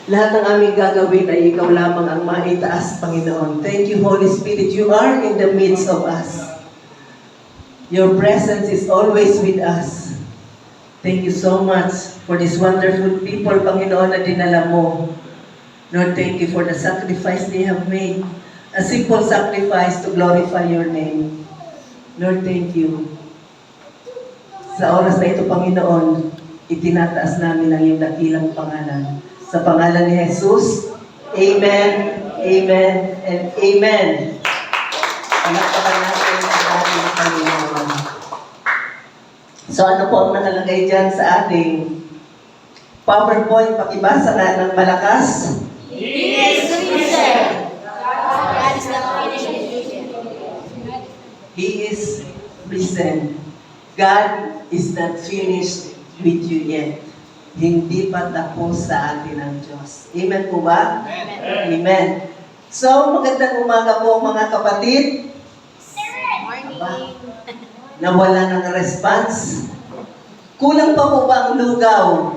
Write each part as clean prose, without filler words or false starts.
Lahat ng aming gagawin ay ikaw lamang ang maitaas, Panginoon. Thank you, Holy Spirit. You are in the midst of us. Your presence is always with us. Thank you so much for these wonderful people, Panginoon, na dinala mo. Lord, thank you for the sacrifice they have made. A simple sacrifice to glorify your name. Lord, thank you. Sa oras na ito, Panginoon, itinataas namin ang iyong dakilang pangalan. Sa pangalan ni Jesus, Amen, Amen, and Amen. Palakpakan natin ang ating Panginoon. So ano po ang nakalagay dyan sa ating PowerPoint? Pakibasa nga ng malakas. He is risen. God is not finished. He is risen. God is not finished with you yet. Hindi pa tapos sa atin ang Diyos. Amen po ba? Amen. Amen. So, magandang umaga po mga kapatid. Morning. Nawala ng response. Kulang pa po ba ang lugaw?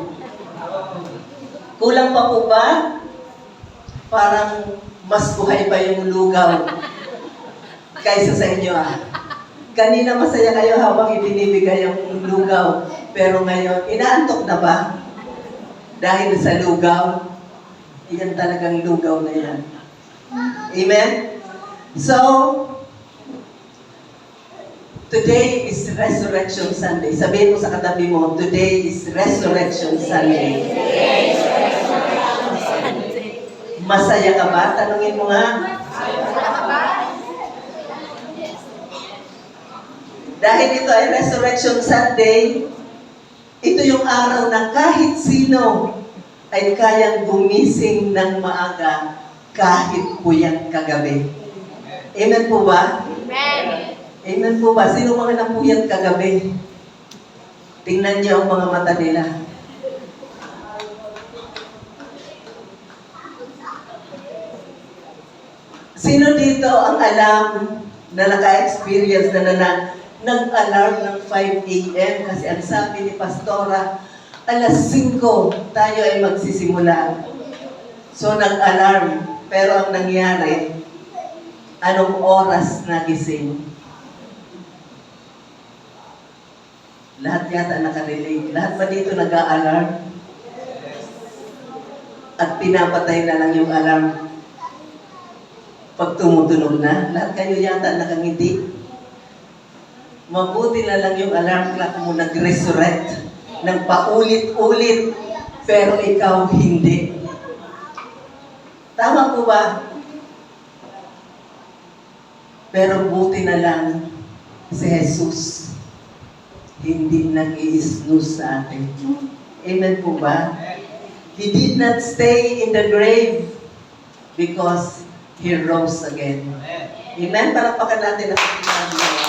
Kulang pa po ba? Parang mas buhay pa yung lugaw kaysa sa inyo Kanina masaya kayo habang ibinibigay yung lugaw. Pero ngayon, inaantok na ba? Dahil sa lugaw, iyan talagang lugaw na yan. Amen? So, today is Resurrection Sunday. Sabihin mo sa katabi mo, today is Resurrection Sunday. Masaya ka ba? Tanungin mo nga. Dahil ito ay Resurrection Sunday, ito yung araw na kahit sino ay kayang gumising ng maaga kahit puyat kagabi. Amen po ba? Amen. Amen po ba? Sino mga napuyat kagabi? Tingnan niyo ang mga mata nila. Sino dito ang alam na naka-experience na nag-alarm ng 5 a.m. kasi ang sabi ni Pastora, alas 5 tayo ay magsisimula. So nag-alarm, pero ang nangyari, anong oras nagising? Lahat yata nakarelate. Lahat ba dito nag-a-alarm? At pinapatay na lang yung alarm pag tumutunog na. Lahat kayo yata nakangiti. Mabuti na lang yung alarm clock mo nag-resurrect ng paulit-ulit, pero ikaw hindi. Tama po ba? Pero buti na lang si Jesus hindi nag-i-snooze sa atin. Amen po ba? He did not stay in the grave because He rose again. Amen? Palakpakan natin ang Panginoon.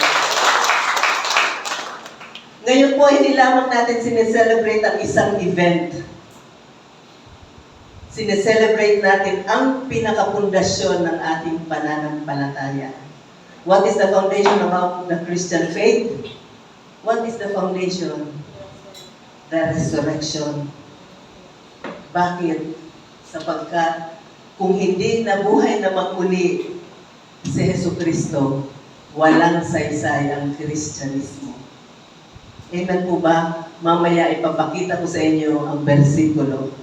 Ngayon po, hindi lamang natin sineselebrate ang isang event. Sineselebrate natin ang pinakapundasyon ng ating pananampalataya. What is the foundation of the Christian faith? What is the foundation? The resurrection. Bakit? Sapagkat kung hindi nabuhay na magmuli si Jesucristo, walang saysay ang Kristyanismo. Amen po ba? Mamaya ipapakita ko sa inyo ang versikulo.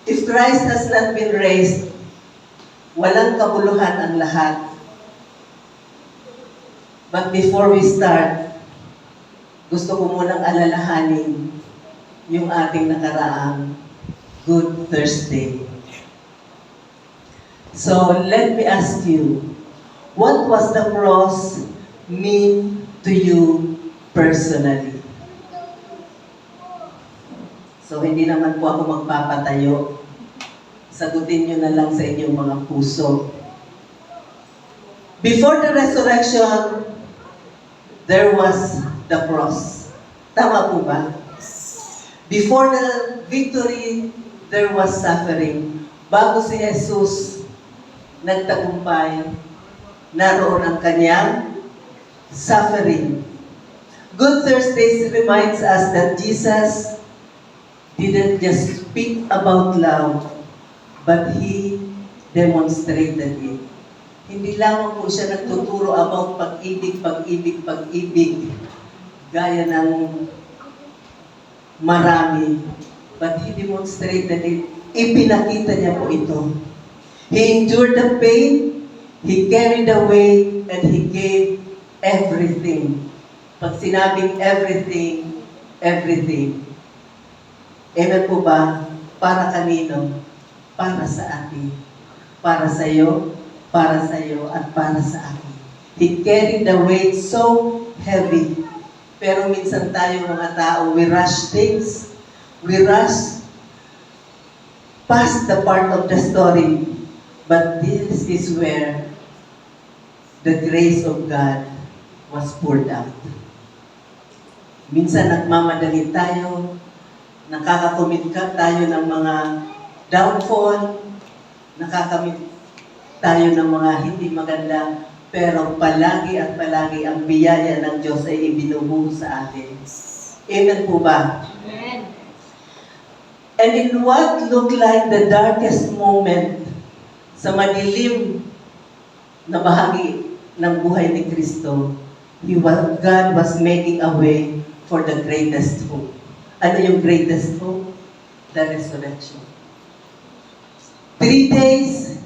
If Christ has not been raised, walang kabuluhan ang lahat. But before we start, gusto ko munang alalahanin yung ating nakaraang Good Thursday. So, let me ask you, what was the cross mean to you personally? So, hindi naman po ako magpapatayo. Sagutin nyo na lang sa inyong mga puso. Before the resurrection, there was the cross. Tama po ba? Before the victory, there was suffering. Bago si Jesus nagtagumpay, naroon ang kanyang suffering. Good Thursday reminds us that Jesus didn't just speak about love, but He demonstrated it. Hindi lamang po siya nagtuturo about pag-ibig, pag-ibig, pag-ibig, gaya ng marami, but He demonstrated it. Ipinakita niya po ito. He endured the pain, He carried the weight, and He gave everything. Pag sinabing everything, everything. Amen po ba? Para kanino? Para sa atin. Para sa iyo, at para sa akin. He carried the weight so heavy. Pero minsan tayo mga tao, we rush things. We rush past the part of the story. But this is where the grace of God was poured out. Minsan nagmamadali tayo, nakakakomit tayo ng mga downfall, nakakamit tayo ng mga hindi maganda, pero palagi at palagi ang biyaya ng Diyos ay ibinubuhos sa atin. Amen po ba? Amen. And in what looked like the darkest moment sa madilim na bahagi ng buhay ni Kristo, God was making a way for the greatest hope. Ano yung greatest hope? The resurrection. 3 days,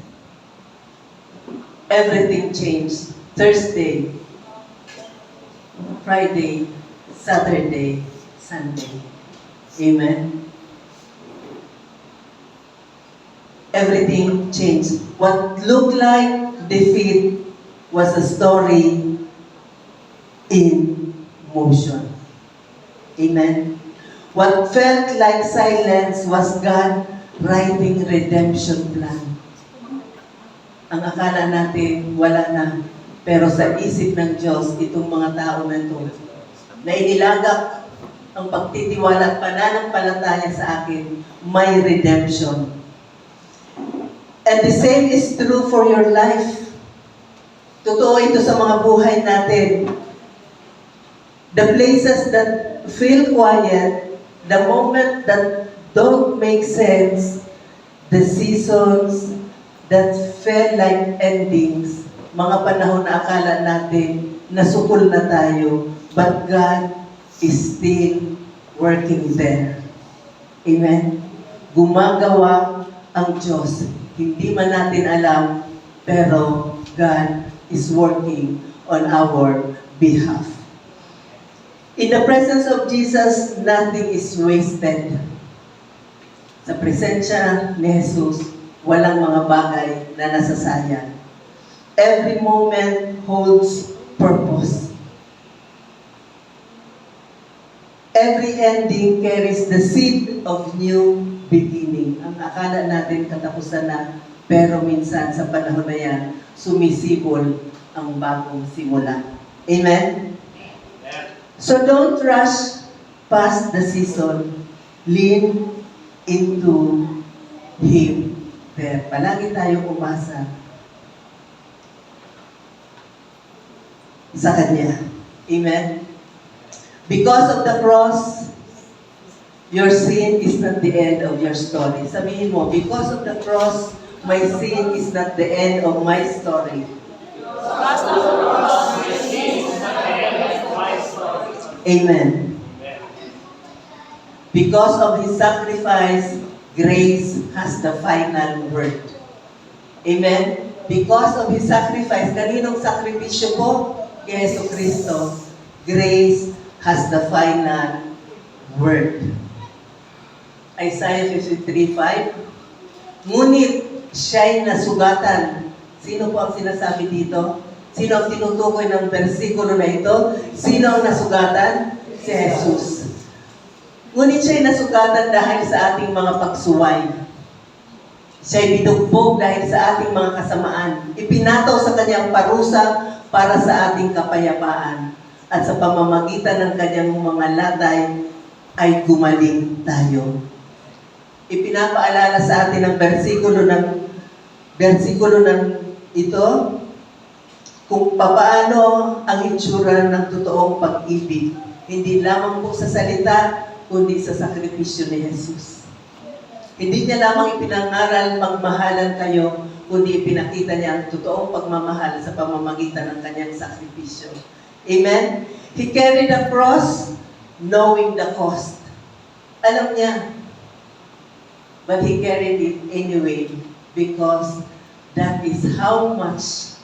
everything changed. Thursday, Friday, Saturday, Sunday. Amen. Everything changed. What looked like defeat was a story in motion. Amen. What felt like silence was God writing redemption plan. Ang akala natin, wala na. Pero sa isip ng Diyos, itong mga tao na ito, na inilagak ang pagtitiwala at pananampalataya sa akin, may redemption. And the same is true for your life. Totoo ito sa mga buhay natin. The places that feel quiet, the moment that don't make sense, the seasons that felt like endings, mga panahon na akala natin nasukol na tayo, but God is still working there. Amen? Gumagawa ang Diyos. Hindi man natin alam, pero God is working on our behalf. In the presence of Jesus, nothing is wasted. Sa presensya ni Jesus, walang mga bagay na nasasayang. Every moment holds purpose. Every ending carries the seed of new beginning. Ang akala natin katapusan na, pero minsan sa panahon na yan, sumisibol ang bagong simula. Amen? So don't rush past the season. Lean into Him there. Palagi tayong umasa sa Kanya. Amen? Because of the cross, your sin is not the end of your story. Sabihin mo, because of the cross, my sin is not the end of my story. Because of the cross, my sin is not the end of my story. Amen. Because of His sacrifice, grace has the final word. Amen? Because of His sacrifice, kaninong sakripisyo po? Kay Yesu Cristo. Grace has the final word. Isaiah 53:5. Ngunit siya'y nasugatan. Sino po ang sinasabi dito? Sino ang tinutukoy ng bersikulo na ito? Sino ang nasugatan? Si Jesus. Ngunit siya'y nasugatan dahil sa ating mga pagsuway. Siya'y binugbog dahil sa ating mga kasamaan. Ipinataw sa kanyang parusa para sa ating kapayapaan. At sa pamamagitan ng kanyang mga latay ay gumaling tayo. Ipinapaalala sa atin ang bersikulo ng ito kung paano ang itsura ng totoong pag-ibig. Hindi lamang po sa salita, kundi sa sakripisyo ni Jesus. Hindi niya lamang ipinangaral magmahalan kayo, kundi ipinakita niya ang totoong pagmamahal sa pamamagitan ng kanyang sakripisyo. Amen? He carried the cross knowing the cost. Alam niya, but he carried it anyway because that is how much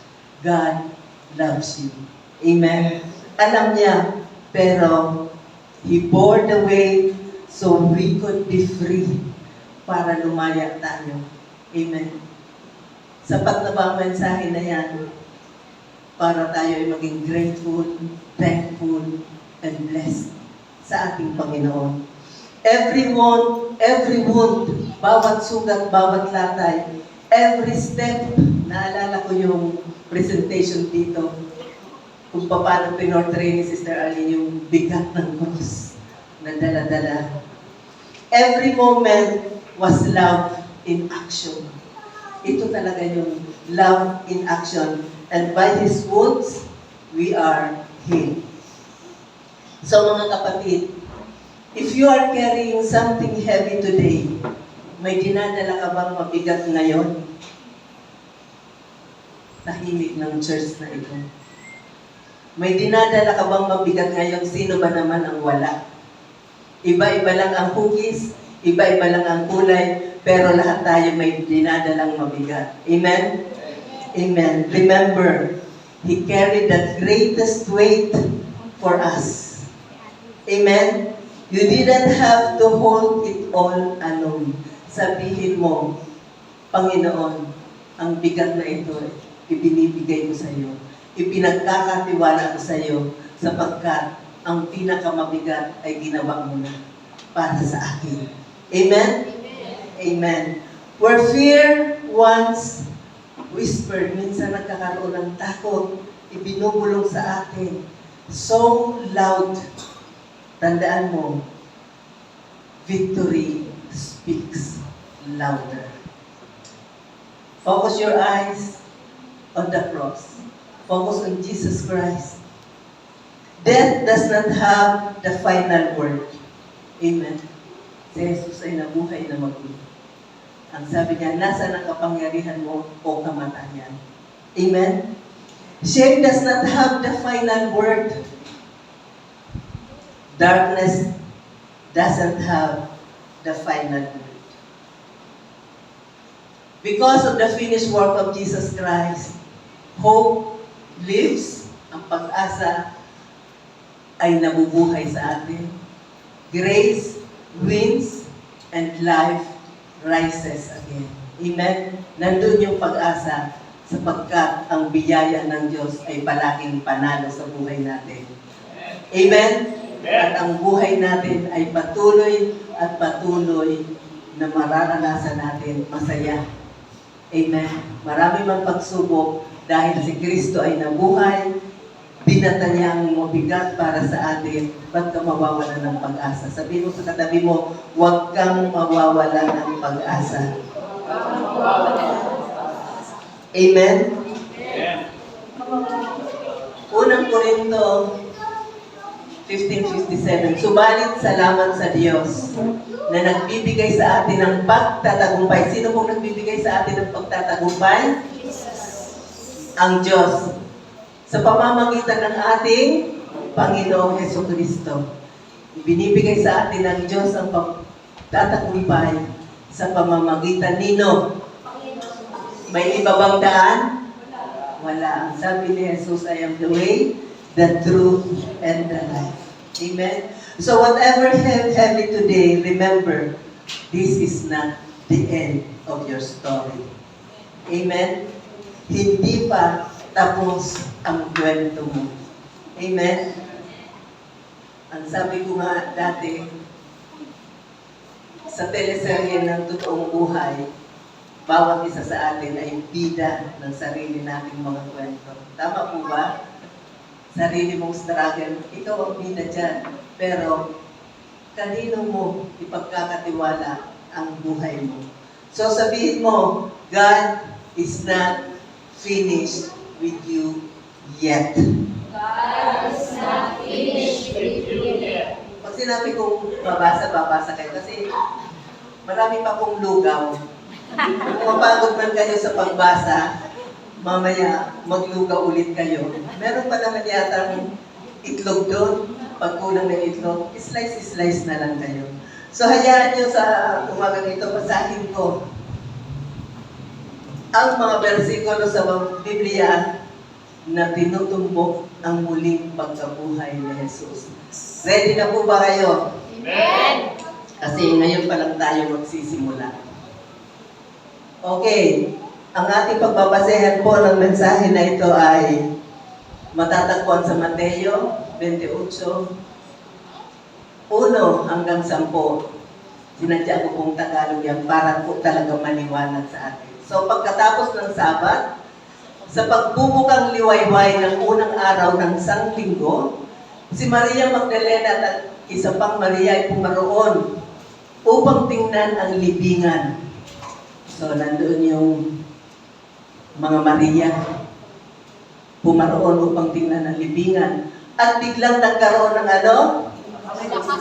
God loves you. Amen? Alam niya, pero he bore the weight so we could be free para lumaya tayo. Amen? Sapat na ba ang mensahe na yan para tayo ay maging grateful, thankful, and blessed sa ating Panginoon. Every wound, bawat sugat, bawat latay, every step, naalala ko yung presentation dito, kung paano pinortray ni Sister Arlene yung bigat ng cross na dala-dala. Every moment was love in action. Ito talaga yung love in action. And by His wounds, we are healed. So mga kapatid, if you are carrying something heavy today, may dinadala ka bang mabigat ngayon? Tahimik ng church na ito. May dinadala ka bang mabigat ngayon? Sino ba naman ang wala? Iba-iba lang ang hugis, iba-iba lang ang kulay, pero lahat tayo may dinadalang mabigat. Amen? Amen. Remember, He carried the greatest weight for us. Amen? You didn't have to hold it all alone. Sabihin mo, Panginoon, ang bigat na ito, ibinibigay ko sa iyo. Ipinagkakatiwala ko sa iyo sapagkat ang pinakamabigat ay ginawa mo na para sa akin. Amen? Amen. Where fear once whispered, minsan nagkakaroon ng takot, ibinubulong sa atin. So loud. Tandaan mo, victory speaks louder. Focus your eyes on the cross. Focus on Jesus Christ. Death does not have the final word. Amen. Si Jesus ay nabuhay na maguli. Ang sabi niya, nasa ang kapangyarihan mo o kamatayan. Amen. Shame does not have the final word. Darkness doesn't have the final word. Because of the finished work of Jesus Christ, hope lives, ang pag-asa ay nabubuhay sa atin. Grace wins and life rises again. Amen? Nandun yung pag-asa sapagkat ang biyaya ng Diyos ay palaging panalo sa buhay natin. Amen? At ang buhay natin ay patuloy at patuloy na mararanasan natin masaya. Amen? Marami mang pagsubok dahil si Kristo ay nabuhay, binata niya ang mabigat para sa atin, ba't ka mawawala ng pag-asa? Sabihin mo sa katabi mo, huwag kang mawawala ng pag-asa. Amen? Unang Korinto 15:57, subalit salamat sa Diyos na nagbibigay sa atin ng pagtatagumpay. Sino pong nagbibigay sa atin ng pagtatagumpay? Ang Diyos. Sa pamamagitan ng ating Panginoong Jesucristo. Binibigay sa atin ng Diyos ang pagtatagumpay sa pamamagitan nino. May iba bang daan? Wala. Ang sabi ni Jesus, I am the way, the truth, and the life. Amen? So whatever heavy today, remember, this is not the end of your story. Amen? Hindi pa tapos ang kwento mo. Amen? Ang sabi ko nga dati, sa teleserye ng totoong buhay, bawat isa sa atin ay bida ng sarili nating mga kwento. Tama po ba? Sarili mong struggle, ikaw ang bida dyan. Pero, kanino mo ipagkakatiwala ang buhay mo? So sabihin mo, God is not finished with you yet. God is not finished with you yet. Pag sinabi kong babasa kayo. Kasi Marami pa pong lugaw. Kung mapagod man kayo sa pagbasa, mamaya maglugaw ulit kayo. Meron pa naman yata itlog doon. Pag kulang ng itlog, slice na lang kayo. So hayaan nyo sa umagang ito, basahin ko ang mga bersikulo sa Biblia na tinutumbok ang muling pagkabuhay ni Jesus. Ready na po ba kayo? Amen. Kasi ngayon pa lang tayo magsisimula. Okay, ang ating pagbabasehan po ng mensahe na ito ay matatagpuan sa Mateo 28, 1 hanggang 10. Sinadya ko pong Tagalog yan para po talaga maliwanag sa atin. So pagkatapos ng Sabat, sa pagbubukang liwayway ng unang araw ng Sanglinggo, si Maria Magdalena at isa pang Maria ay pumaroon upang tingnan ang libingan. So nandoon yung mga Maria pumaroon upang tingnan ang libingan. At biglang nagkaroon ng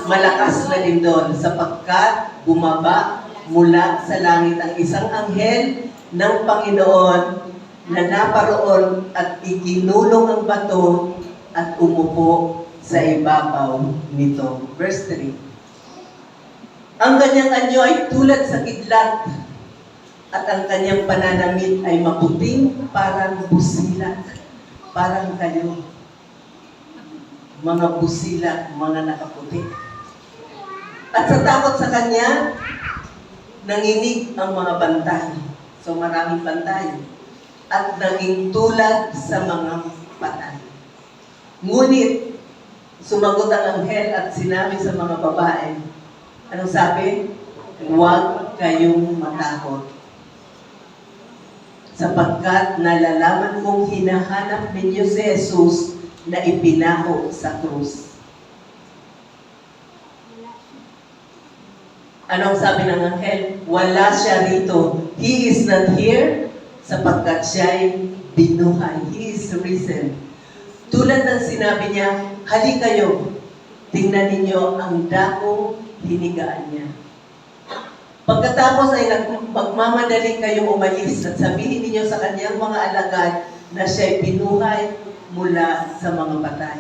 malakas na lindol sapagkat bumaba mula sa langit ang isang anghel ng Panginoon na naparoon at iginulong ang bato at umupo sa ibabaw nito. Verse 3. Ang kanyang anyo ay tulad sa kidlat at ang kanyang pananamit ay maputing parang busilak. Parang kayo. Mga busilak, mga nakaputi. At sa takot sa kanya, nanginig ang mga bantay. So maraming bantay. At naging tulad sa mga patay. Ngunit, sumagot ang anghel at sinabi sa mga babae, anong sabi? Huwag kayong matakot. Sapagkat nalalaman kong hinahanap ninyo si Jesus na ipinako sa krus. Anong sabi ng anghel? Wala siya rito. He is not here sapagkat siya'y binuhay. He is risen. Tulad ng sinabi niya, hali kayo, tingnan ninyo ang dakong hinigaan niya. Pagkatapos ay magmamadali kayong umalis at sabihin ninyo sa kanyang mga alagad na siya'y binuhay mula sa mga patay.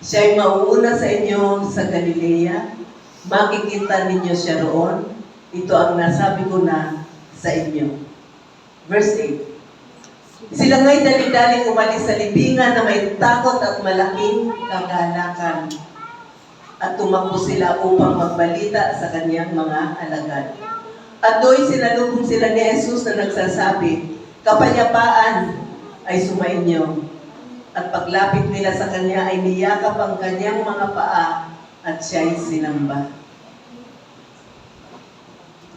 Siya'y mauuna sa inyo sa Galilea, makikita ninyo siya roon. Ito ang nasabi ko na sa inyo. Verse 8. Sila nga'y dali-daling umalis sa libingan na may takot at malaking kagalakan. At tumakbo sila upang magbalita sa kanyang mga alagad. At do'y sinalubong sila ni Jesus na nagsasabi, kapayapaan ay sumainyo. At paglapit nila sa kanya ay niyakap ang kanyang mga paa at siya'y sinamba.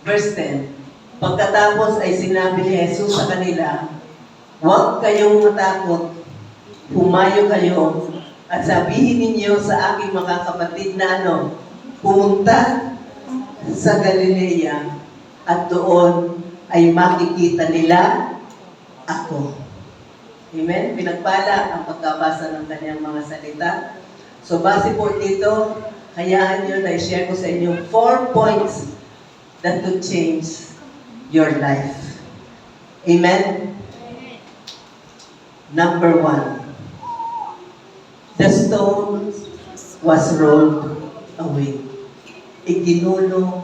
Verse 10. Pagkatapos ay sinabi ni Jesus sa kanila, huwag kayong matakot, humayo kayo, at sabihin ninyo sa aking mga kapatid na pumunta sa Galilea, at doon ay makikita nila ako. Amen? Pinagpala ang pagkabasa ng kanyang mga salita. So base po dito, hayaan nyo na i-share ko sa inyo 4 points that could change your life. Amen? Number 1. The stone was rolled away. Iginulo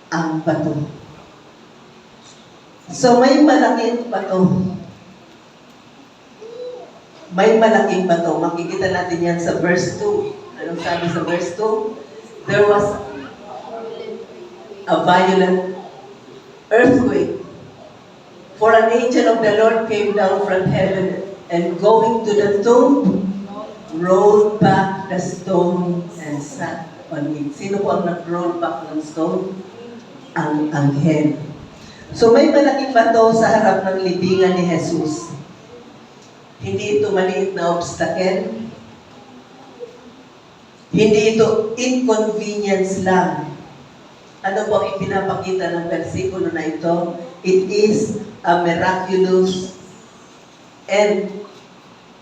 ang bato. So may malaking bato. May malaking bato. Makikita natin yan sa verse 2. Anong sabi sa verse 2? There was a violent earthquake. For an angel of the Lord came down from heaven and going to the tomb, rolled back the stone and sat on it. Sino po ang nag-roll back ng stone? Ang anghel. So may malaking bato sa harap ng libingan ni Jesus. Hindi ito maliit na obstacle. Hindi ito inconvenience lang. Ano po ang ipinapakita ng versikulo na ito? It is a miraculous and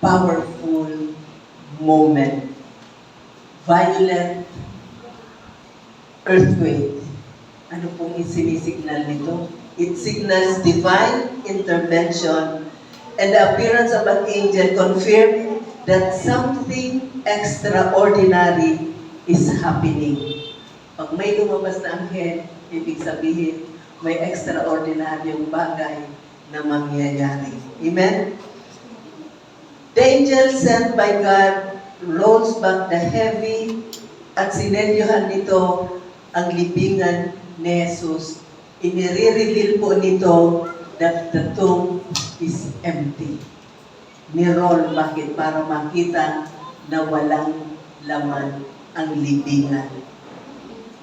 powerful moment. Violent earthquake. Ano pong sinisignal nito? It signals divine intervention, and the appearance of an angel confirmed that something extraordinary is happening. Pag may lumabas na anghel, ibig sabihin, may extraordinaryong bagay na mangyayari. Amen? The angel sent by God rolls back the heavy at sinelyohan nito ang libingan ni Jesus. Inire-reveal po nito that the tomb is empty. Ni-roll, bakit? Para makita na walang laman ang libingan.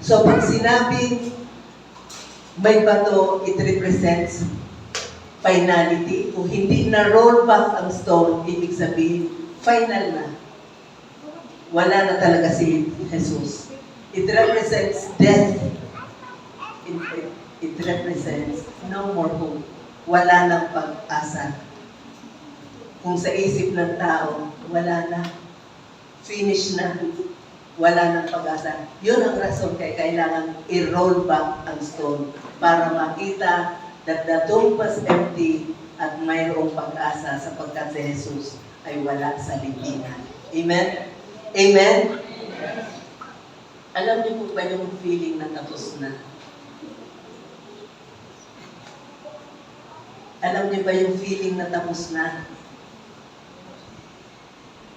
So pag sinabing may bato, it represents finality. Kung hindi na-roll back ang stone, ibig sabihin, final na. Wala na talaga si Jesus. It represents death. It represents no more hope. Wala nang pag-asa. Kung sa isip ng tao, wala na. Finish na. Wala nang pag-asa. Yun ang rason kaya kailangan i-roll back ang stone para makita that the tomb was empty at mayroong pag-asa sapagkat si Jesus ay wala sa libingan. Amen? Amen? Alam niyo po ba yung feeling na tapos na? Alam niyo ba yung feeling na tapos na?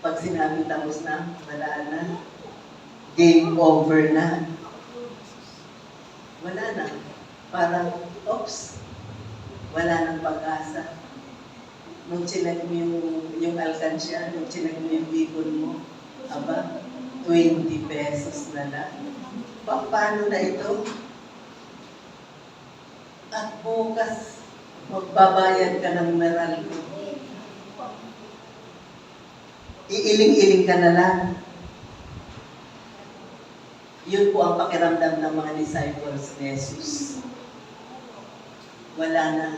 Pag sinabing tapos na, wala na. Game over na. Wala na. Parang, oops, wala nang pag-asa. Nung chinek mo yung alkansya, nung chinek mo yung bikon mo, aba, 20 pesos na lang. Paano na ito? At bukas, magbabayad ka ng Meralco. Iiling-iling ka na lang. Yun po ang pakiramdam ng mga disciples ni Jesus. Wala na.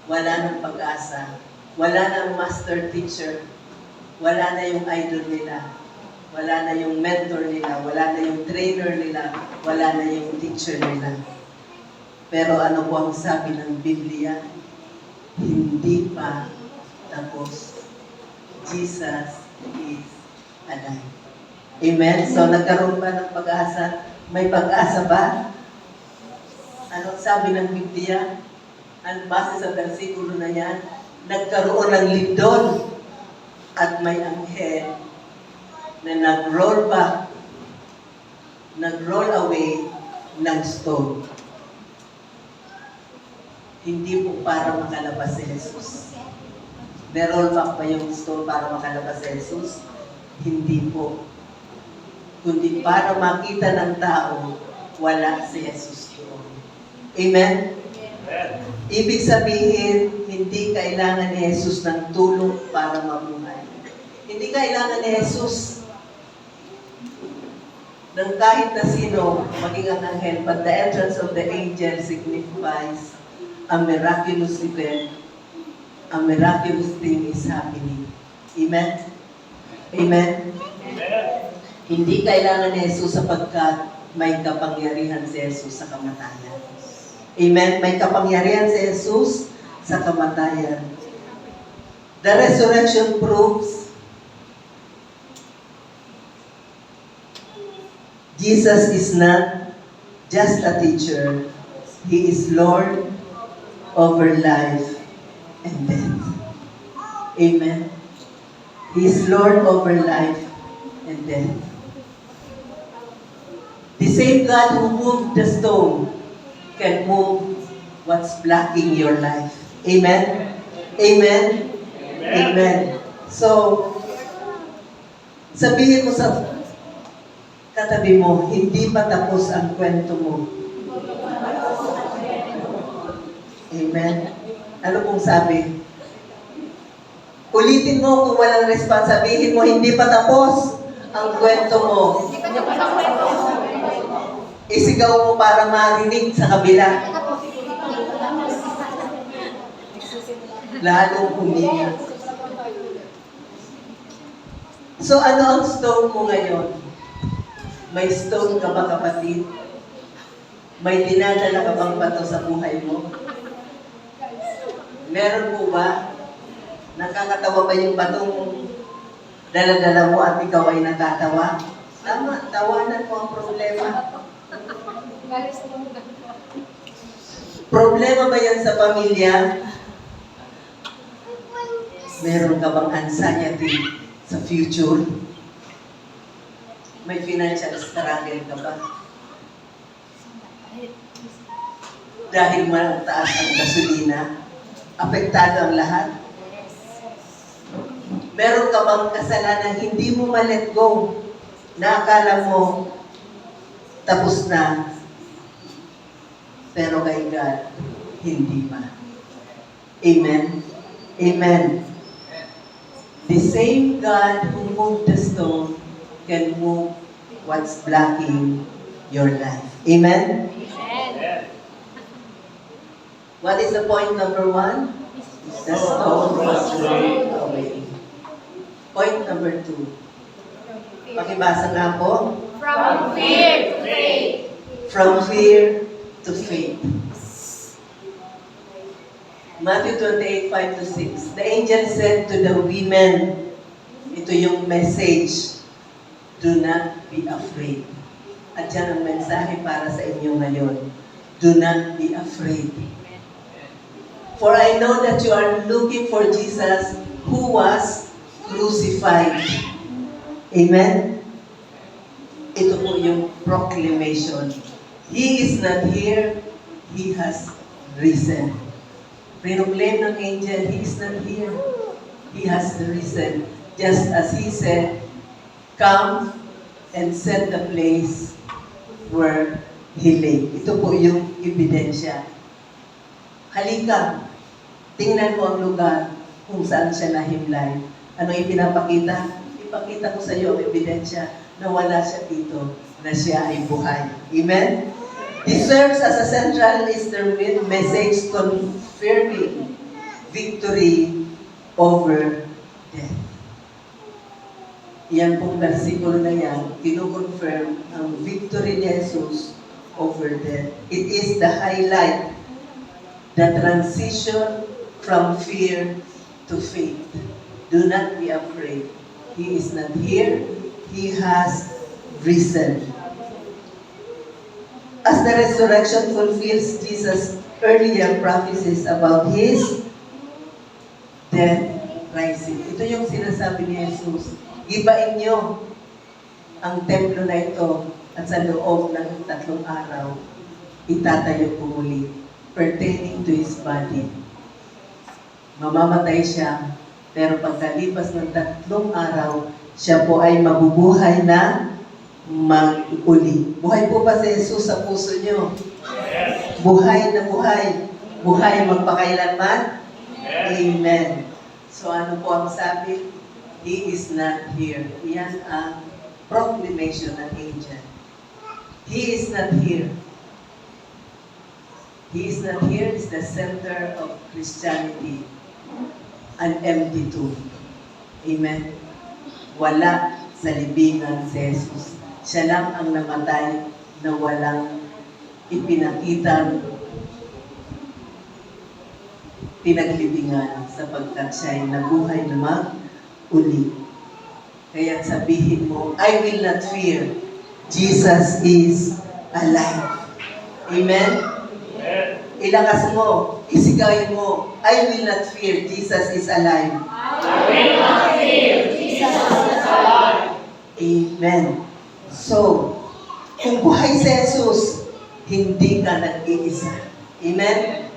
Wala nang pag-asa. Wala nang master teacher. Wala na yung idol nila. Wala na yung mentor nila. Wala na yung trainer nila. Wala na yung teacher nila. Pero ano po ang sabi ng Biblia? Hindi pa tapos. Jesus is alive. Amen? So, nagkaroon ba ng pag-asa? May pag-asa ba? Anong sabi ng Biblia? Ang base sa versikulo na yan, nagkaroon ng lindol at may anghel na nag-roll back, nag-roll away ng stone. Hindi po para makalabas si Jesus. Na-roll back pa yung stone para makalabas si Jesus? Hindi po. Kundi para makita ng tao, wala si Jesus doon. Amen? Amen? Ibig sabihin, hindi kailangan ni Jesus ng tulong para mabuhay. Hindi kailangan ni Jesus ng kahit na sino maging ang anghel, but the entrance of the angel signifies a miraculous event. A miraculous thing is happening. Amen? Amen? Amen? Hindi kailangan ni Jesus sapagkat may kapangyarihan si Jesus sa kamatayan. Amen? May kapangyarihan si Jesus sa kamatayan. The resurrection proves Jesus is not just a teacher. He is Lord over life and death. Amen? He is Lord over life and death. The same God who moved the stone can move what's blocking your life. Amen? Amen? Amen? Amen. So, sabihin mo sa katabi mo, hindi pa tapos ang kwento mo. Amen? Ano pong sabi? Ulitin mo kung walang response. Sabihin mo, hindi pa tapos ang kwento mo. Isigaw mo para marinig sa kabila. Lalong huminga. So ano ang stone mo ngayon? May stone ka ba, kapatid? May dinadala ka bang bato sa buhay mo? Meron po ba? Nakakatawa ba yung batong dala-dala mo at ikaw ay nakatawa? Tama, tawanan mo ang problema. Problema ba yan sa pamilya? Meron ka bang anxiety sa future? May financial struggle ka ba? Dahil mataas ang gasolina, apektado ang lahat? Meron ka bang kasalanan hindi mo ma-let go? Na akala mo tapos na, pero kay God, hindi pa. Amen? Amen. The same God who moved the stone can move what's blocking your life. Amen? What is the point number 1? The stone was rolled away. Point number 2. Pakibasa nga po. From fear to faith. From fear to faith. Matthew 28, 5-6. The angel said to the women, ito yung message, do not be afraid. At yan ang mensahe para sa inyo ngayon. Do not be afraid. For I know that you are looking for Jesus who was crucified. Amen? Ito po yung proclamation. He is not here, He has risen. Proclaim ng angel, He is not here, He has risen. Just as He said, come and set the place where He lay. Ito po yung ebidensya. Halika, tingnan mo ang lugar kung saan siya nahimlay. Ano ipinapakita? Ipakita ko sa iyo ang ebidensya na wala siya dito, na siya ay buhay. Amen? This serves as a central Easter message confirming victory over death. Yan pong versikulo na yan, kinukonfirm ang victory ni Jesus over death. It is the highlight, the transition from fear to faith. Do not be afraid. He is not here. He has risen. As the resurrection fulfills Jesus' earlier prophecies about His death rising. Ito yung sinasabi ni Jesus. Gibain niyo ang templo na ito at sa loob ng 3 araw, itatayo po muli pertaining to His body. Mamamatay siya, pero pagkalipas ng 3 araw, siya po ay mabubuhay na mag-uli. Buhay po ba si Jesus sa puso niyo? Buhay na buhay. Buhay magpakailanman? Amen. So ano po ang sabi? He is not here. Yan ang proclamation ng angel. He is not here. He is not here is the center of Christianity. An empty tomb. Amen. Wala sa libingan si Jesus. Siya lang ang namatay na walang ipinakitang pinaglibingan sapagkat siya ay nabuhay na mag-uli. Kaya sabihin mo, I will not fear. Jesus is alive. Amen? Ilakas mo, isigawin mo, I will not fear. Jesus is alive. I will not fear. Jesus is alive. Amen. So, kung buhay si Jesus, hindi ka nag-iisa. Amen?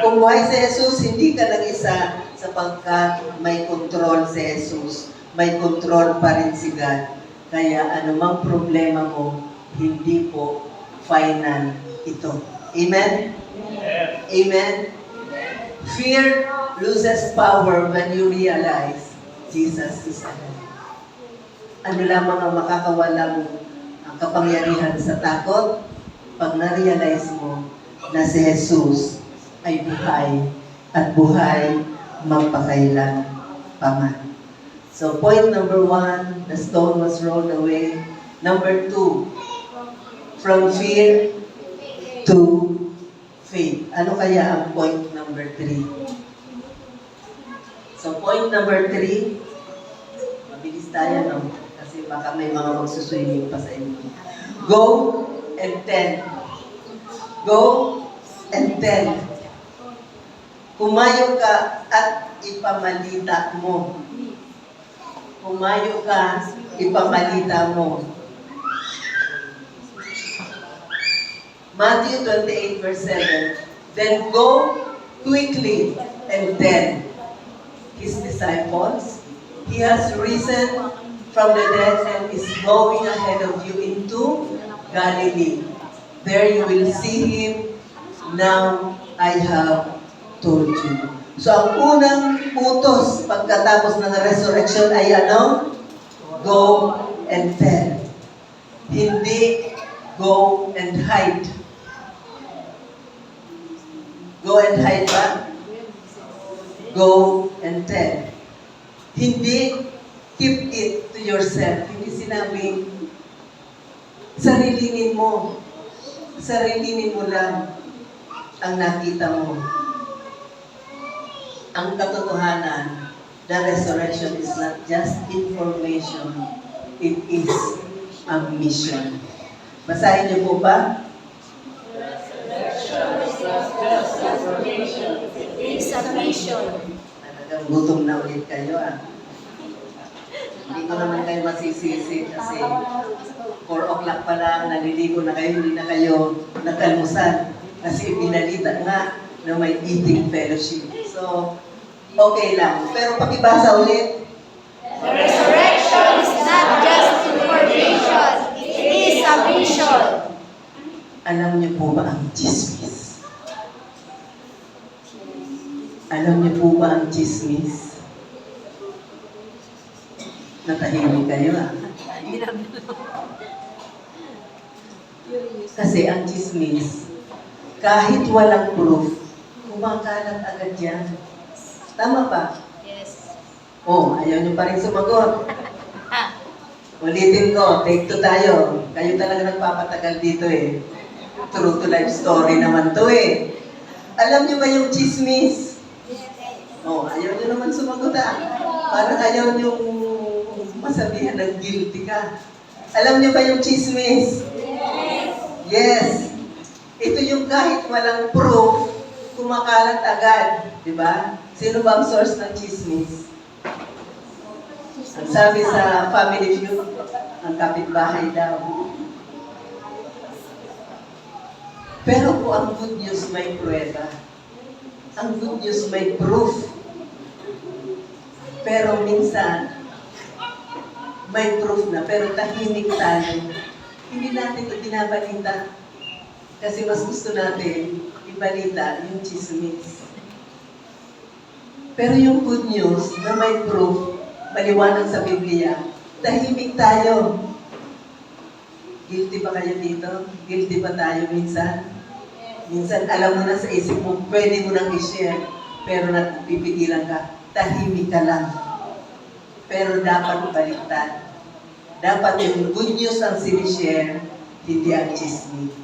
Kung buhay si Jesus, hindi ka nag-isa sapagkat may control si Jesus. May control pa rin si God. Kaya anumang problema mo, hindi po final ito. Amen? Amen? Fear loses power when you realize Jesus is alive. Ano lamang ang makakawala mo ang kapangyarihan sa takot pag na-realize mo na si Jesus ay buhay at buhay magpakailan paman. So point number 1, the stone was rolled away. Number 2, from fear to faith. Ano kaya ang point number 3? So point number 3, mabilis tayo, no? Kasi baka may mga magsuswimming pa sa inyo. Go and tell. Go and tell. Humayo ka at ipamalita mo. Humayo ka, ipamalita mo. Matthew 28 verse 7. Then go quickly and tell his disciples, he has risen from the dead and is going ahead of you into Galilee. There you will see him. Now I have told you. So ang unang utos pagkatapos ng resurrection ay ano? Go and tell. Hindi go and hide. Go and hide ba? Go and tell. Hindi keep it to yourself. Hindi sinabing sarilinin mo. Sarilinin mo lang ang nakita mo. Ang katotohanan, the resurrection is not just information. It is a mission. Basahin niyo po ba? It's a mission. Talagang gutom na ulit kayo Hindi ko naman kayo masisisi kasi 4 o'clock pa lang, naliligo na kayo, hindi na kayo nagkalmusan. Kasi pinalita nga na may eating fellowship. So, okay lang. Pero pakibasa ulit. The resurrection is not just information. It is a mission. Alam niyo po ba ang chismis? Alam niyo po ba ang chismis? Natahimik kayo Kasi ang chismis, kahit walang proof, kumakalat agad yan. Tama ba? Yes. Oh, ayaw niyo pa rin sumagot. Ulitin ko, take 2 tayo. Kayo talaga nagpapatagal dito True to life story naman to Alam niyo ba yung chismis? Oh, ayaw niyo naman sumagot Parang ayaw niyo masabihan ng guilty ka. Alam niyo ba yung chismis? Yes. Ito yung kahit walang proof, kumakalat agad. Diba? Sino ba ang source ng chismis? Ang sabi sa Family Feud, ang kapitbahay daw. Pero po ang good news may pruweba. Ang good news may proof. Pero minsan, may proof na, pero tahimik tayo. Hindi natin ito binabalita. Kasi mas gusto natin ibalita yung chismis. Pero yung good news na may proof, maliwanag sa Biblia, tahimik tayo. Guilty ba kayo dito? Guilty ba tayo minsan? Minsan alam mo na sa isip mo, pwede mo nang i-share, pero napipigilan ka, tahimik ka lang. Pero dapat baliktad. Dapat yung good news ang sinishare, hindi ang chismis.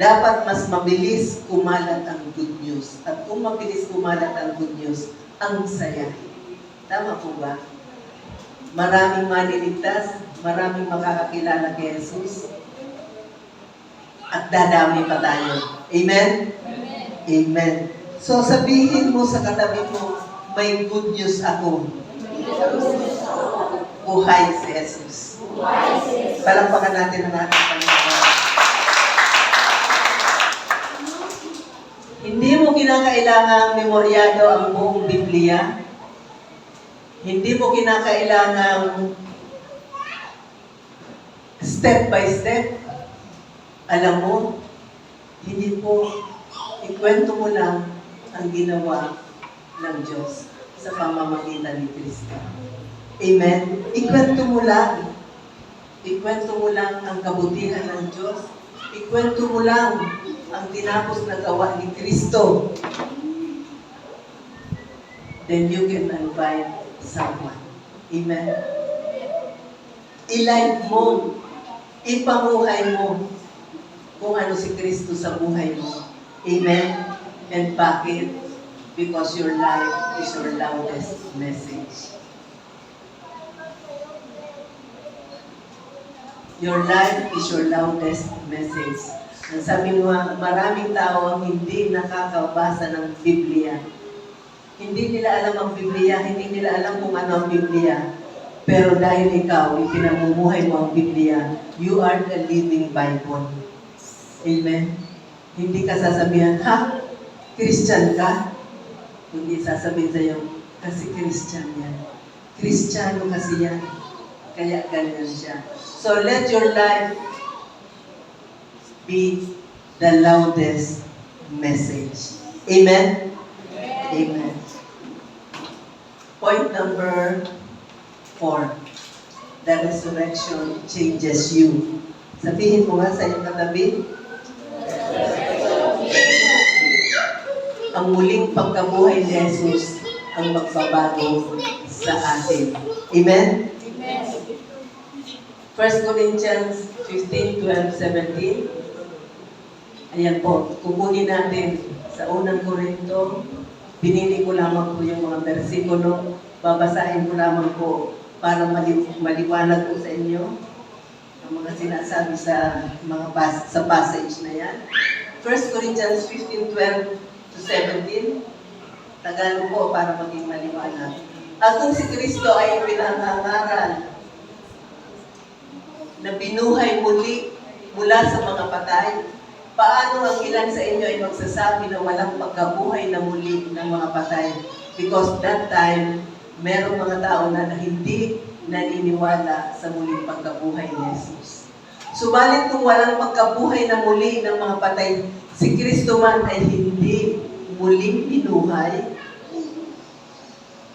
Dapat mas mabilis kumalat ang good news. At kung mabilis kumalat ang good news, ang saya. Tama po ba? Maraming maliligtas, maraming makakakilala kay Jesus, at dadami pa tayo. Amen? Amen. Amen. So sabihin mo sa katabi mo, may good news ako. Buhay si Jesus. Palakpakan natin ang ating Panginoon. Hindi mo kinakailangang memoryado ang buong Biblia. Hindi mo kinakailangang step by step. Alam mo, hindi po, ikwento mo lang ang ginawa ng Diyos sa pamamagitan ni Kristo. Amen? Ikwento mo lang. Ikwento mo lang ang kabutihan ng Diyos. Ikwento mo lang ang tinapos na gawa ni Kristo. Then you can invite someone. Amen? I-live mo. Ipamuhay mo. kung ano si Kristo sa buhay mo. Amen? And bakit? Because your life is your loudest message. Your life is your loudest message. Ang sabi mo, maraming tao ang hindi nakakabasa ng Biblia. Hindi nila alam ang Biblia, hindi nila alam kung ano ang Biblia. Pero dahil ikaw, ipinamumuhay mo ang Biblia, you are the living Bible. Amen? Hindi ka sasabihan, ha? Christian ka? Hindi sasabihin sa'yo, kasi Christian yan. Kristiyano kasi yan. Kaya ganyan siya. So let your life be the loudest message. Amen? Amen. Point number 4. The resurrection changes you. Sabihin mo nga sa iyong katabi, ang muling pagkabuhay ni Jesus ang magbabago sa atin. Amen? 1 Corinthians 15, 12, 17. Ayan po, kukunin natin sa unang Korinto. Binili ko lamang po yung mga versikulo. Babasahin ko lamang po para maliwanag po sa inyo ang mga sinasabi sa mga sa passage na yan. 1 Corinthians 15, 12 to 17. Tagalog po para maging maliwanag. At kung si Kristo ay pinangangaral na binuhay muli mula sa mga patay, paano ang ilan sa inyo ay magsasabi na walang pagkabuhay na muli ng mga patay? Because that time, merong mga tao na hindi naniniwala sa muling pagkabuhay ni Jesus. Subalit kung walang pagkabuhay na muli ng mga patay, si Kristo man ay hindi muling binuhay.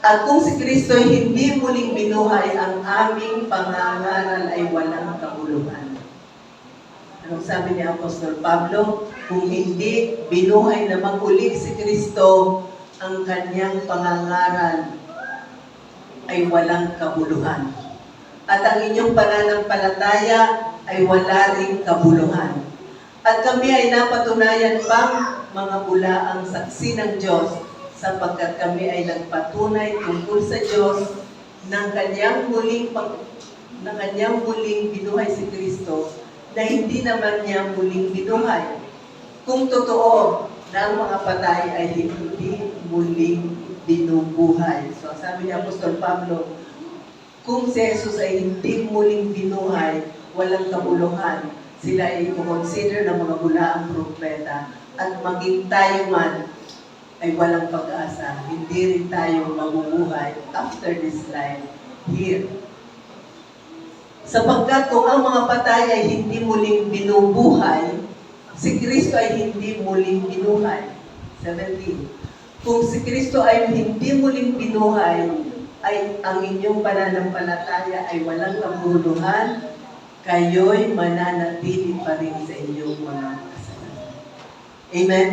At kung si Kristo ay hindi muling binuhay, ang aming pangangaral ay walang kabuluhan. Anong sabi ni Apostol Pablo? Kung hindi binuhay na maguli si Kristo, ang kanyang pangangaral ay walang kabuluhan. At ang inyong pananampalataya ay wala ring kabuluhan. At kami ay napatunayan pang mga bulaang saksi ng Diyos sapagkat kami ay nagpatunay tungkol sa Diyos ng kanyang muling binuhay si Kristo na hindi naman niya muling binuhay. Kung totoo na ang mga patay ay hindi muling binubuhay. So sabi ni Apostol Pablo, kung si Jesus ay hindi muling binuhay, walang kabuluhan, sila ay i-consider ng mga bulaang propeta at maging tayo man ay walang pag-asa. Hindi rin tayo mabubuhay after this life here. Sapagkat kung ang mga patay ay hindi muling binubuhay, si Kristo ay hindi muling binuhay. 17. Kung si Kristo ay hindi muling binuhay, ay ang inyong pananampalataya ay walang kabuluhan, kayo'y mananatili pa rin sa inyong mga kasalanan. Amen?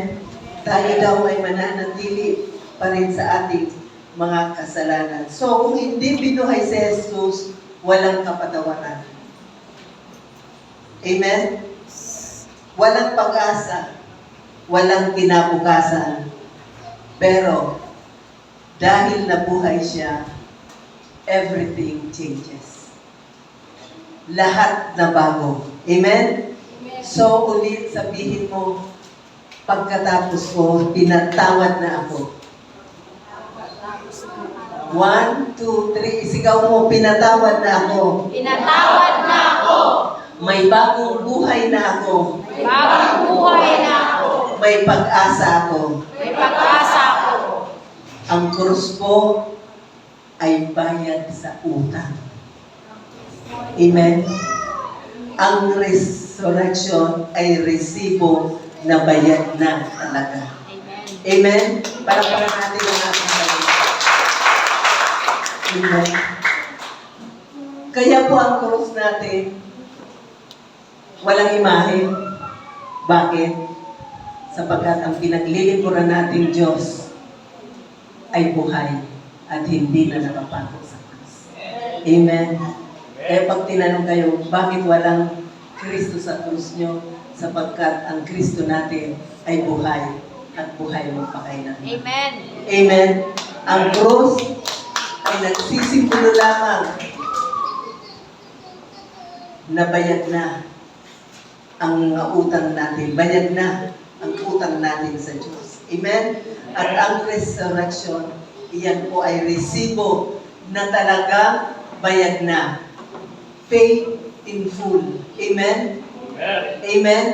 Tayo daw ay mananatili pa rin sa ating mga kasalanan. So, kung hindi binuhay si Jesus, walang kapatawaran. Amen? Walang pag-asa, walang kinabukasan. Pero, dahil nabuhay siya, everything changes. Lahat na bago. Amen? So, ulit sabihin mo, pagkatapos ko, pinatawad na ako. 1, 2, 3, isigaw mo, pinatawad na ako. Pinatawad na ako. May bagong buhay na ako. Bagong buhay na ako. May pag-asa ako. May pag-asa ako. Ang krus ko ay bayad sa utang. Amen? Ang resurrection ay resibo na bayad na talaga. Amen? Para natin ang ating sarili. Amen? Kaya po ang krus natin, walang imahe. Bakit? Sapagkat ang pinaglilingkuran nating Diyos ay buhay at hindi na nakapako sa krus. Amen? Kaya pag tinanong kayo, bakit walang Kristo sa krus nyo? sapagkat ang Kristo natin ay buhay at buhay magpakailanman. Amen. Amen. Ang krus ay nagsisimbolo lamang na bayad na ang utang natin. Bayad na ang utang natin sa Diyos. Amen? At ang resurrection, iyan po ay resibo na talagang bayad na. Paid in full. Amen? Amen?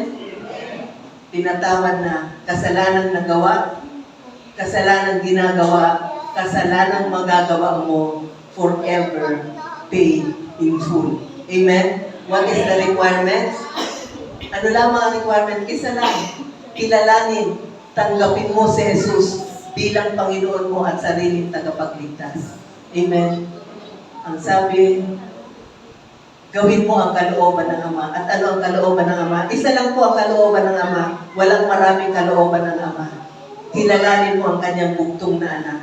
Tinatawad na kasalanan nagawa, kasalanan ginagawa, kasalanan magagawa mo forever paid in full. Amen? What is the requirement? Ano lamang ang requirement? Isa lang. Kilalanin, tanggapin mo si Jesus bilang Panginoon mo at sariling tagapagligtas. Amen? Ang sabi, gawin mo ang kalooban ng Ama. At ano ang kalooban ng Ama? Isa lang po ang kalooban ng Ama. Walang maraming kalooban ng Ama. Kilalanin mo ang kanyang bugtong na anak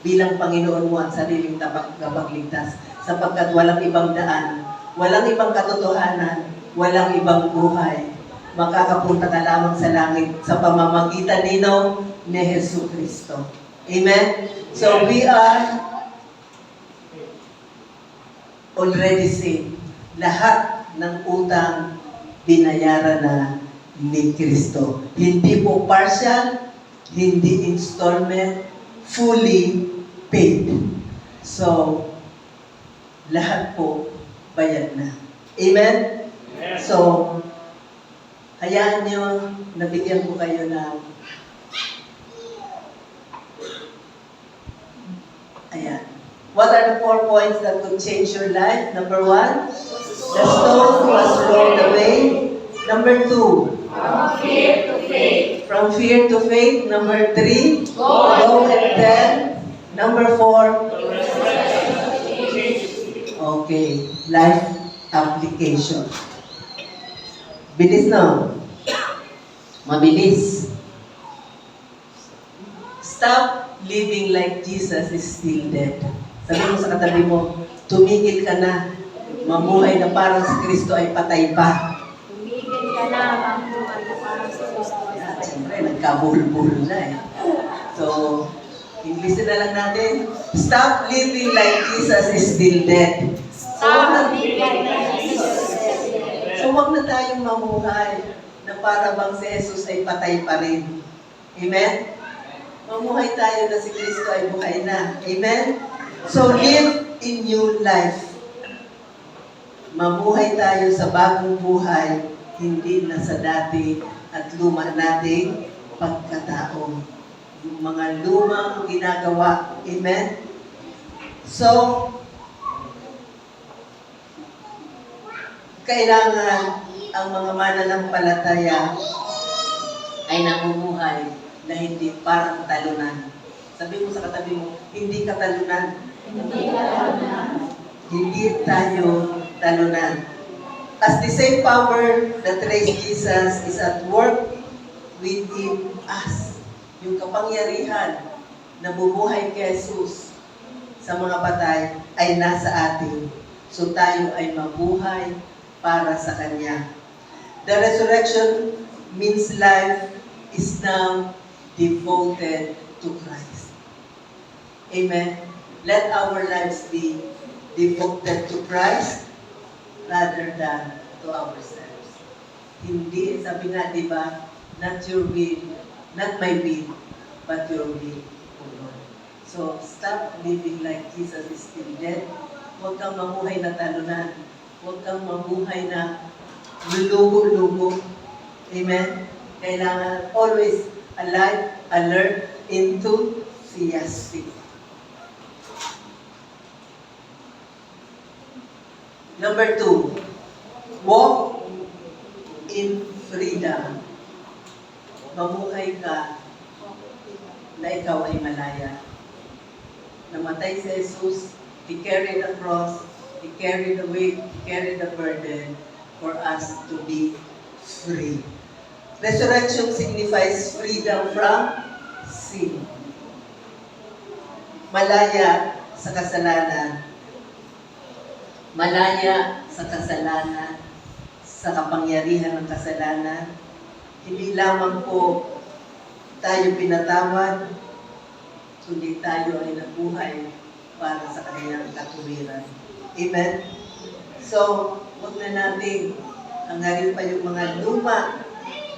bilang Panginoon mo at sariling tagapagligtas. Sapagkat walang ibang daan, walang ibang katotohanan, walang ibang buhay. Makakapunta ka lamang sa langit sa pamamagitan nino ni Jesu Cristo. Amen? So we are already saved. Lahat ng utang binayaran na ni Kristo. Hindi po partial, hindi installment, fully paid. So, lahat po bayad na. Amen? So, hayaan nyo, nabigyan ko kayo ng ayan. What are the 4 points that could change your life? Number 1, the stone was rolled away. Number 2, From fear to faith. from fear to faith. Number 3, go and tell. Number 4, okay, life application. Bilis na. Mabilis. Stop living like Jesus is still dead. Sabi mo sa katabi mo, tumigil ka na. Mamuhay na parang si Kristo ay patay pa. Tumigil ka na, mamuhay na parang sa Kristo. At siyempre, nagkabulbul na eh. So, English na lang natin. Stop living like Jesus is still dead. Stop living like Jesus. So, wag na tayong mamuhay na para bang si Jesus ay patay pa rin. Amen? Mamuhay tayo na si Kristo ay buhay na. Amen? So, live in new life. Mamuhay tayo sa bagong buhay, hindi na sa dati at luma nating pagkatao. Yung mga lumang ginagawa. Amen? So, kailangan ang mga mananampalataya ay namumuhay na hindi parang talunan. Sabi mo sa katabi mo, hindi ka talunan. Hindi tayo talunan. As the same power that raised Jesus is at work within us. Yung kapangyarihan na bubuhay kay Jesus sa mga patay ay nasa atin. So tayo ay mabuhay para sa Kanya. The resurrection means life is now devoted to Christ. Amen. Let our lives be devoted to Christ rather than to ourselves. Hindi, sabi nga, di ba, not your will, not my will, but your will, O Lord. So, stop living like Jesus is still dead. Huwag kang mamuhay na talunan. Huwag kang mabuhay na lulugo-lugo. Amen? Kailangan always alive, alert, enthusiastic. Number 2, walk in freedom. Mamuhay ka na ikaw ay malaya. Namatay si Jesus, He carried the cross, He carried the weight, He carried the burden for us to be free. Resurrection signifies freedom from sin. Malaya sa kasalanan. Malaya sa kasalanan sa kapangyarihan ng kasalanan. Hindi lamang po tayo pinatawad, kundi tayo ay nabuhay para sa kanyang katuwiran. Amen? So, huwag na natin hanggarin pa yung mga luma,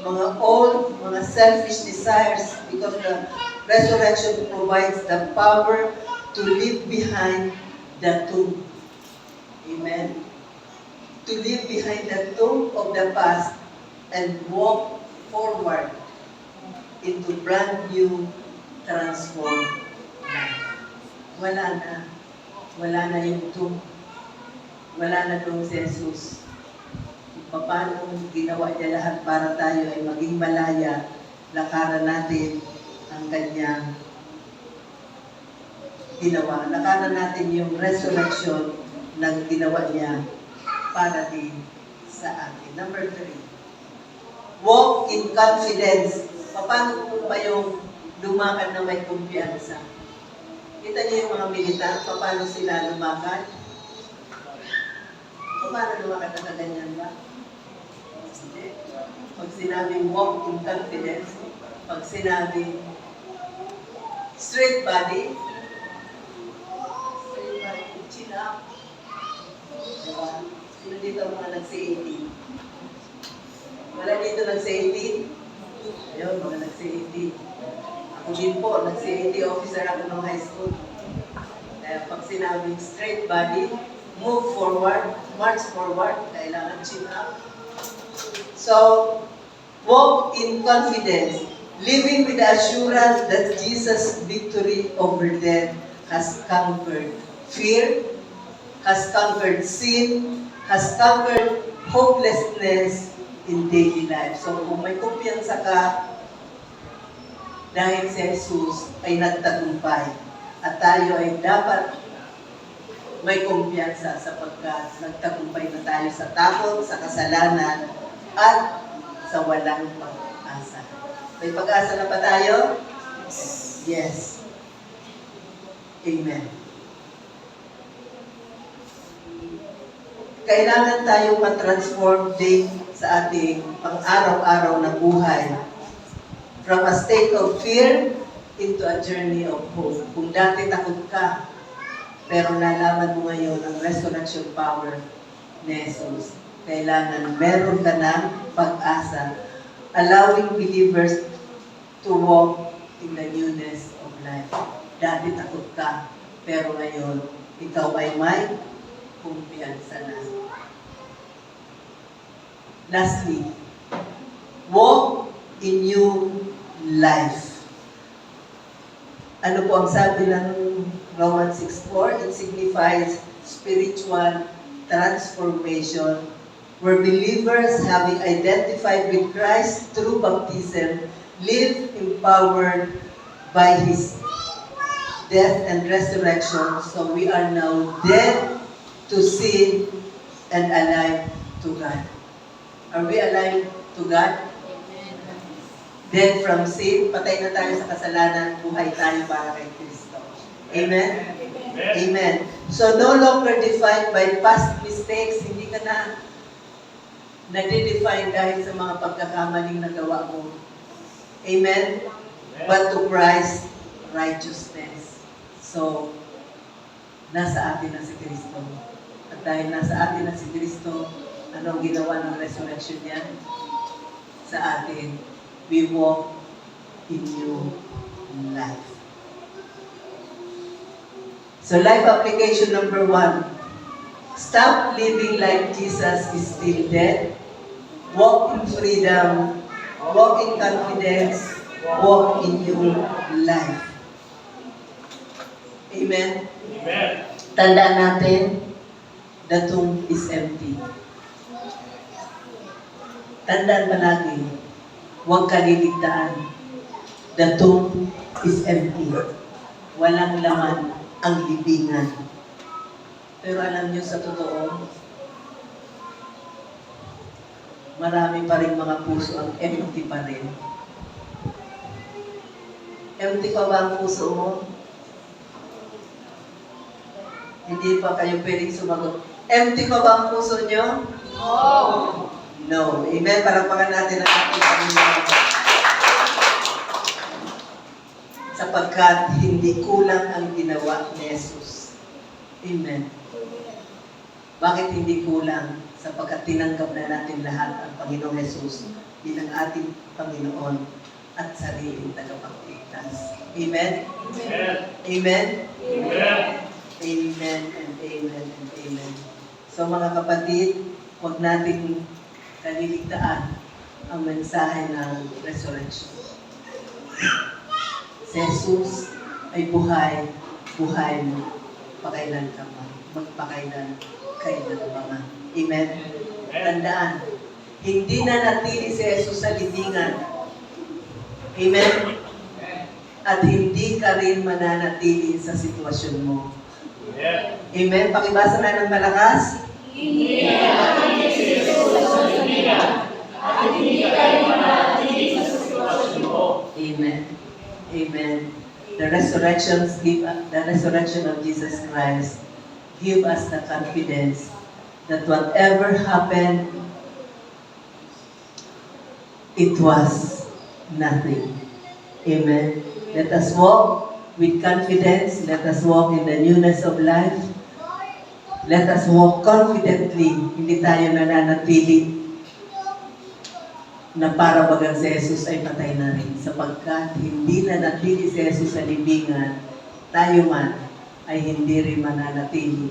mga old, mga selfish desires, because the resurrection provides the power to leave behind the tomb. Amen? To leave behind the tomb of the past and walk forward into brand new, transformed life. Wala na. Wala na yung tomb. Wala na doon si Jesus. Paano ginawa niya lahat para tayo ay maging malaya, lakaran natin ang kanyang ginawa. Lakaran natin yung resurrection na ginawa niya para din sa atin. Number 3, walk in confidence. Paano po ba yung lumakad na may kumpiyansa? Kita niyo yung mga militar, paano sila lumakad? Paano lumakad na ganyan ba? Hindi. Pag sinabing walk in confidence, pag sinabing straight body, chin up. Diba? Sino dito ang mga nag-CAT? Wala dito nag-CAT? Ayun, mga nag-CAT. Ako din po, nag-CAT officer ako ng high school. Kaya pag sinabing straight body, move forward, march forward, kailangan chin up. So, walk in confidence, living with the assurance that Jesus' victory over death has conquered fear, has conquered sin, has conquered hopelessness in daily life. So, kung may kumpiyansa ka, dahil si Jesus ay nagtagumpay, at tayo ay dapat may kumpiyansa sapagkat nagtagumpay na tayo sa takot, sa kasalanan, at sa walang pag-asa. May pag-asa na ba tayo? Yes. Amen. Kailangan tayo matransform din sa ating pang-araw-araw na buhay from a state of fear into a journey of hope. Kung dati takot ka, pero nalaman mo ngayon ang resurrection power ni Jesus, kailangan meron ka ng pag-asa, allowing believers to walk in the newness of life. Dati takot ka, pero ngayon, ikaw ay may kumpiyansa na. Lastly, walk in new life. Ano po ang sabi ng Romans 6:4? It signifies spiritual transformation where believers, having identified with Christ through baptism, live empowered by His death and resurrection. So we are now dead to sin and alive to God. Are we alive to God? Dead from sin, patay na tayo sa kasalanan, buhay tayo para kay Kristo. Amen? Amen? Amen. So no longer defined by past mistakes, hindi ka na nade-define dahil sa mga pagkakamaling nagawa mo. Amen? But to Christ, righteousness. So, nasa atin na si Kristo. At dahil nasa atin na si Kristo, anong ginawa ng resurrection niya? Sa atin, we walk in new life. So, life application number 1. Stop living like Jesus is still dead. Walk in freedom. Walk in confidence. Walk in new life. Amen? Amen. Tandaan natin, the tomb is empty. Tandaan palagi, huwag ka liligtaan. The tomb is empty. Walang laman ang libingan. Pero alam niyo sa totoo, marami pa rin mga puso ang empty pa rin. Empty pa ba ang puso mo? Hindi pa kayo pwedeng sumagot. Empty pa ba ang puso niyo? No. No. Amen. Palakpakan natin ang ating Panginoon. Sapagkat hindi kulang ang ginawa ni Jesus. Amen. Bakit hindi kulang? Sapagkat tinanggap na natin lahat ang Panginoong Jesus bilang ating Panginoon at sariling tagapagligtas. Amen? Amen. Amen? Amen. Amen and amen and amen. So mga kapatid, huwag nating kaliligtaan ang mensahe ng resurrection. Si Jesus ay buhay, buhay mo, pakailan ka man, magpakailan, kailan pa man. Amen? Tandaan, hindi na natili si Jesus sa libingan. Amen? At hindi ka rin mananatili sa sitwasyon mo. Amen. Amen? Pakibasa na ng malakas. Hindi na natili si Jesus sa libingan, at hindi ka rin manatili sa sitwasyon mo. Amen. Amen. The resurrection of Jesus Christ give us the confidence that whatever happened, it was nothing. Amen. Let us walk with confidence. Let us walk in the newness of life. Let us walk confidently. Hindi tayo nananatili na para bagang si Jesus ay patay na rin. Sapagkat hindi na natili si Jesus sa libingan, tayo man ay hindi rin mananatili.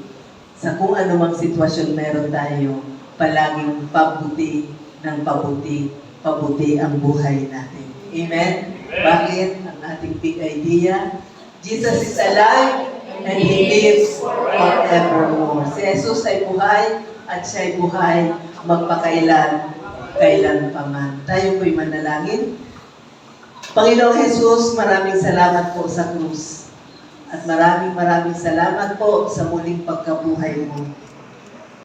Sa kung anumang sitwasyon meron tayo, palaging pabuti ng pabuti, pabuti ang buhay natin. Amen? Bakit? Ang ating big idea, Jesus is alive and He lives forevermore. Si Jesus ay buhay at siya ay buhay magpakailan, kailan pa man. Tayo po'y manalangin. Panginoong Jesus, maraming salamat po sa krus. At maraming salamat po sa muling pagkabuhay mo.